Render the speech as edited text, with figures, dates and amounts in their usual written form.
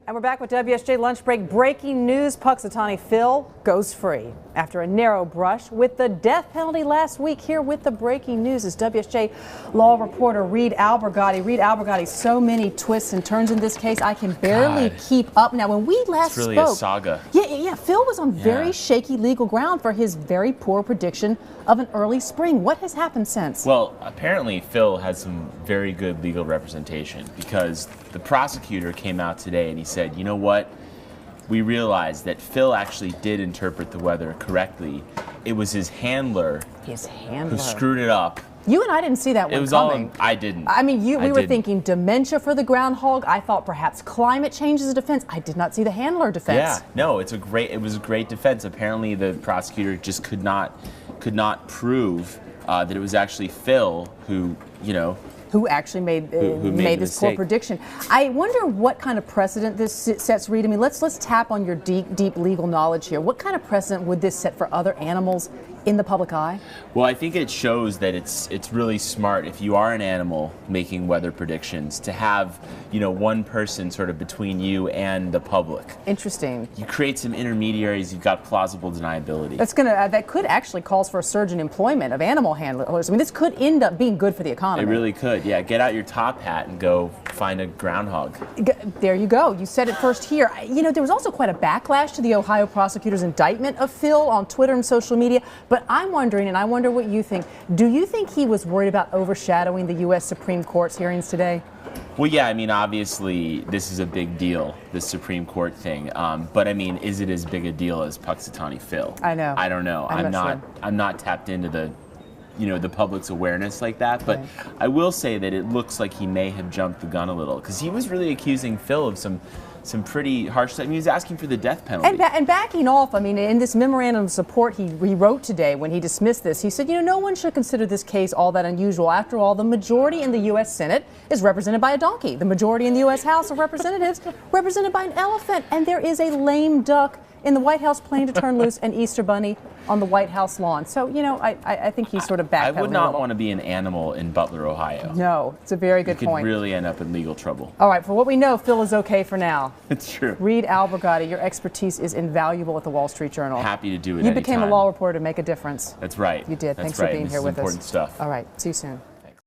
And we're back with WSJ Lunch Break. Breaking news, Punxsutawney Phil goes free after a narrow brush with the death penalty last week. Here with the breaking news is WSJ law reporter Reed Albergotti. Reed Albergotti, so many twists and turns in this case, I can barely keep up. Now, when we last spoke... It's really a saga. Yeah, Phil was on very shaky legal ground for his very poor prediction of an early spring. What has happened since? Well, apparently Phil has some very good legal representation because the prosecutor came out today and he said, you know what? We realized that Phil actually did interpret the weather correctly. It was his handler who screwed it up. You and I didn't see that one coming. I didn't. I mean, we were thinking dementia for the groundhog. I thought perhaps climate change as a defense. I did not see the handler defense. Yeah, no, it was a great defense. Apparently the prosecutor just could not prove that it was actually Phil who actually made this poor prediction. I wonder what kind of precedent this sets, Reed. I mean, let's tap on your deep legal knowledge here. What kind of precedent would this set for other animals in the public eye? Well, I think it shows that it's really smart if you are an animal making weather predictions to have, one person sort of between you and the public. Interesting. You create some intermediaries, you've got plausible deniability. That could actually calls for a surge in employment of animal handlers. I mean, this could end up being good for the economy. It really could. Yeah, get out your top hat and go find a groundhog. There you go. You said it first here. There was also quite a backlash to the Ohio prosecutor's indictment of Phil on Twitter and social media. But I'm wondering, and I wonder what you think, do you think he was worried about overshadowing the U.S. Supreme Court's hearings today? Well, yeah, I mean, obviously, this is a big deal, this Supreme Court thing. But I mean, is it as big a deal as Punxsutawney Phil? I know. I don't know. I'm not tapped into the the public's awareness like that, but I will say that it looks like he may have jumped the gun a little because he was really accusing Phil of some pretty harsh stuff. I mean, he was asking for the death penalty. And backing off, I mean, in this memorandum of support he wrote today when he dismissed this, he said, no one should consider this case all that unusual. After all, the majority in the U.S. Senate is represented by a donkey. The majority in the U.S. House of Representatives represented by an elephant. And there is a lame duck in the White House planning to turn loose an Easter bunny on the White House lawn. So, I think he's sort of backpedaling. I would not want to be an animal in Butler, Ohio. No, it's a very good point. You could really end up in legal trouble. All right, for what we know, Phil is okay for now. It's true. Reed Albergotti, your expertise is invaluable at the Wall Street Journal. Happy to do it You became a law reporter to make a difference. That's right. You did. That's Thanks right. for being here with us. Important stuff. All right, see you soon.